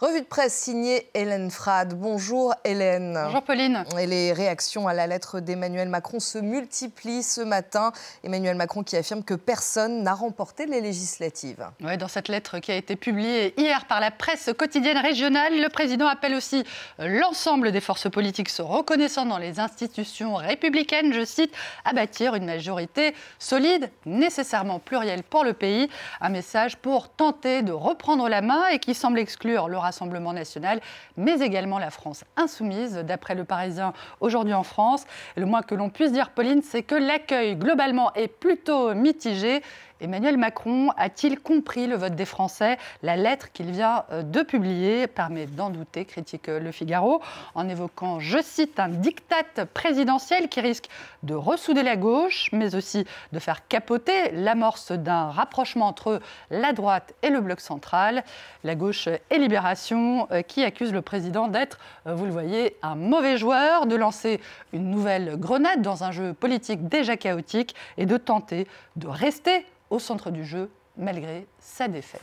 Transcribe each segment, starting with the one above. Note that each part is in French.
Revue de presse signée Hélène Frade. Bonjour Hélène. Bonjour Pauline. Et les réactions à la lettre d'Emmanuel Macron se multiplient ce matin. Emmanuel Macron qui affirme que personne n'a remporté les législatives. Ouais, dans cette lettre qui a été publiée hier par la presse quotidienne régionale, le président appelle aussi l'ensemble des forces politiques se reconnaissant dans les institutions républicaines, je cite, à bâtir une majorité solide, nécessairement plurielle pour le pays. Un message pour tenter de reprendre la main et qui semble exclure le Rassemblement national, mais également la France insoumise, d'après Le Parisien aujourd'hui en France. Et le moins que l'on puisse dire, Pauline, c'est que l'accueil globalement est plutôt mitigé. Emmanuel Macron a-t-il compris le vote des Français? La lettre qu'il vient de publier permet d'en douter, critique Le Figaro, en évoquant, je cite, un diktat présidentiel qui risque de ressouder la gauche, mais aussi de faire capoter l'amorce d'un rapprochement entre la droite et le bloc central. La gauche et Libération qui accuse le président d'être, vous le voyez, un mauvais joueur, de lancer une nouvelle grenade dans un jeu politique déjà chaotique et de tenter de rester au centre du jeu, malgré sa défaite.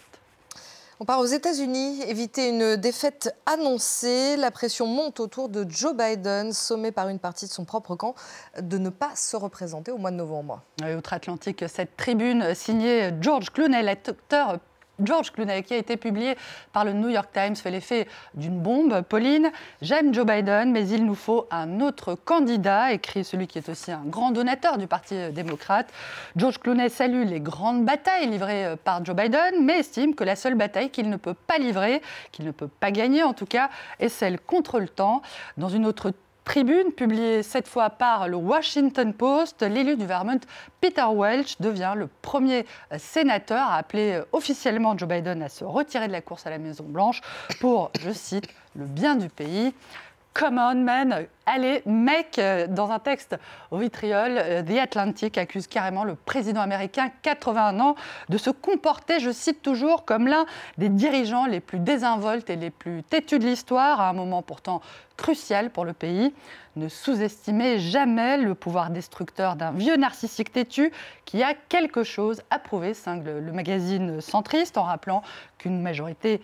On part aux États-Unis, éviter une défaite annoncée. La pression monte autour de Joe Biden, sommé par une partie de son propre camp de ne pas se représenter au mois de novembre. Outre-Atlantique, cette tribune signée George Clooney, l'acteur George Clooney, qui a été publié par le New York Times, fait l'effet d'une bombe. Pauline, j'aime Joe Biden, mais il nous faut un autre candidat, écrit celui qui est aussi un grand donateur du Parti démocrate. George Clooney salue les grandes batailles livrées par Joe Biden, mais estime que la seule bataille qu'il ne peut pas livrer, qu'il ne peut pas gagner en tout cas, est celle contre le temps. Dans une autre tribune, publiée cette fois par le Washington Post, l'élu du Vermont, Peter Welch, devient le premier sénateur à appeler officiellement Joe Biden à se retirer de la course à la Maison-Blanche pour, je cite, le bien du pays. Come on, man, allez, mec, dans un texte au vitriol, The Atlantic accuse carrément le président américain, 81 ans, de se comporter, je cite toujours, comme l'un des dirigeants les plus désinvoltes et les plus têtus de l'histoire, à un moment pourtant crucial pour le pays. Ne sous-estimez jamais le pouvoir destructeur d'un vieux narcissique têtu qui a quelque chose à prouver, cingle le magazine centriste, en rappelant qu'une majorité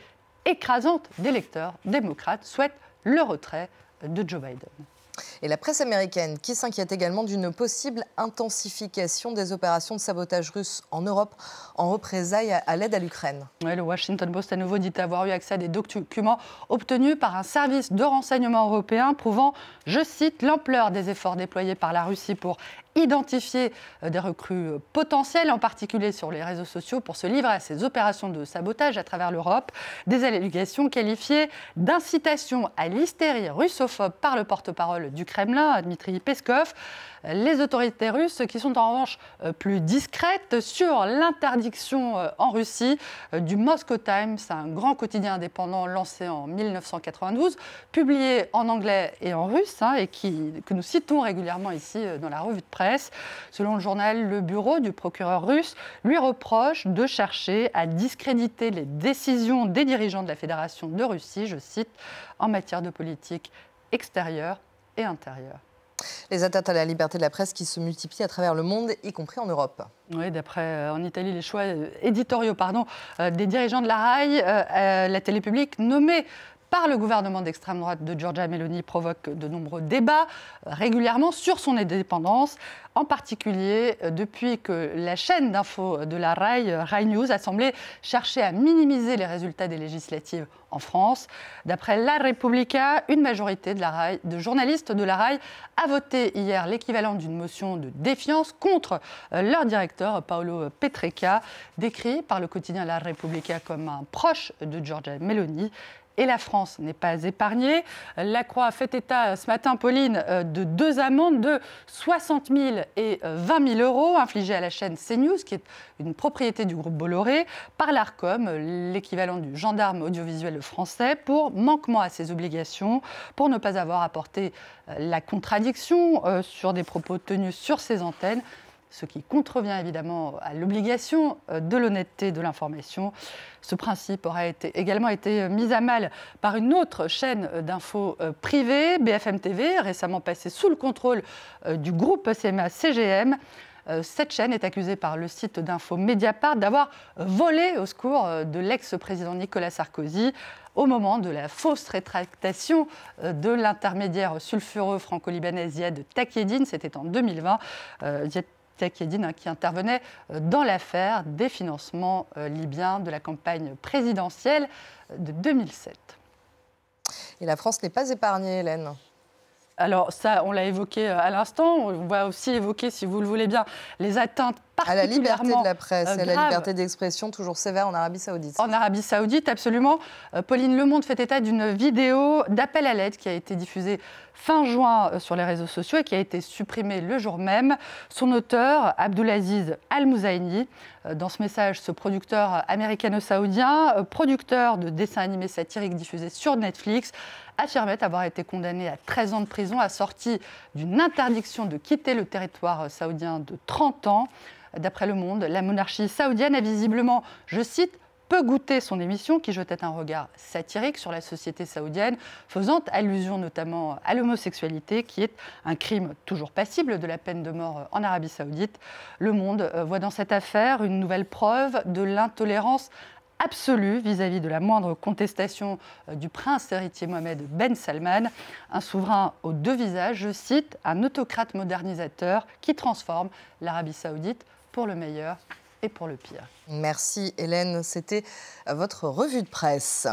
écrasante d'électeurs démocrates souhaite le retrait de Joe Biden. Et la presse américaine qui s'inquiète également d'une possible intensification des opérations de sabotage russes en Europe en représailles à l'aide à l'Ukraine. Ouais, le Washington Post à nouveau dit avoir eu accès à des documents obtenus par un service de renseignement européen prouvant, je cite, l'ampleur des efforts déployés par la Russie pour identifier des recrues potentielles, en particulier sur les réseaux sociaux, pour se livrer à ces opérations de sabotage à travers l'Europe. Des allégations qualifiées d'incitation à l'hystérie russophobe par le porte-parole du Kremlin, Dmitri Peskov. Les autorités russes, qui sont en revanche plus discrètes sur l'interdiction en Russie du Moscow Times, un grand quotidien indépendant lancé en 1992, publié en anglais et en russe, et que nous citons régulièrement ici dans la revue de presse. Selon le journal, le bureau du procureur russe lui reproche de chercher à discréditer les décisions des dirigeants de la Fédération de Russie, je cite, en matière de politique extérieure et intérieure. Les atteintes à la liberté de la presse qui se multiplient à travers le monde, y compris en Europe. Oui, d'après en Italie, les choix éditoriaux des dirigeants de la RAI, la télé publique nommée par le gouvernement d'extrême droite de Giorgia Meloni provoque de nombreux débats régulièrement sur son indépendance, en particulier depuis que la chaîne d'info de la RAI, RAI News, a semblé chercher à minimiser les résultats des législatives en France. D'après La Repubblica, une majorité de journalistes de la RAI a voté hier l'équivalent d'une motion de défiance contre leur directeur Paolo Petreca, décrit par le quotidien La Repubblica comme un proche de Giorgia Meloni. Et la France n'est pas épargnée. La Croix a fait état ce matin, Pauline, de 2 amendes de 60 000 et 20 000 euros infligées à la chaîne CNews, qui est une propriété du groupe Bolloré, par l'Arcom, l'équivalent du gendarme audiovisuel français, pour manquement à ses obligations, pour ne pas avoir apporté la contradiction sur des propos tenus sur ses antennes, ce qui contrevient évidemment à l'obligation de l'honnêteté de l'information. Ce principe aurait également été mis à mal par une autre chaîne d'infos privée, BFM TV, récemment passée sous le contrôle du groupe CMA-CGM. Cette chaîne est accusée par le site d'info Mediapart d'avoir volé au secours de l'ex-président Nicolas Sarkozy au moment de la fausse rétractation de l'intermédiaire sulfureux franco-libanais Ziad Takieddine. C'était en 2020. Ziad Takieddine qui intervenait dans l'affaire des financements libyens de la campagne présidentielle de 2007. Et la France n'est pas épargnée, Hélène. Alors ça, on l'a évoqué à l'instant. On va aussi évoquer, si vous le voulez bien, les atteintes à la liberté particulièrement de la presse et à la liberté d'expression, toujours sévère en Arabie Saoudite. En Arabie Saoudite, absolument. Pauline, Le Monde fait état d'une vidéo d'appel à l'aide qui a été diffusée fin juin sur les réseaux sociaux et qui a été supprimée le jour même. Son auteur, Abdulaziz Al-Mouzaini, dans ce message, ce producteur américano-saoudien, producteur de dessins animés satiriques diffusés sur Netflix, affirmait avoir été condamné à 13 ans de prison, assorti d'une interdiction de quitter le territoire saoudien de 30 ans. D'après Le Monde, la monarchie saoudienne a visiblement, je cite, peu goûté son émission qui jetait un regard satirique sur la société saoudienne, faisant allusion notamment à l'homosexualité, qui est un crime toujours passible de la peine de mort en Arabie Saoudite. Le Monde voit dans cette affaire une nouvelle preuve de l'intolérance absolue vis-à-vis de la moindre contestation du prince héritier Mohamed Ben Salman, un souverain aux deux visages, je cite, un autocrate modernisateur qui transforme l'Arabie Saoudite pour le meilleur et pour le pire. Merci Hélène, c'était votre revue de presse.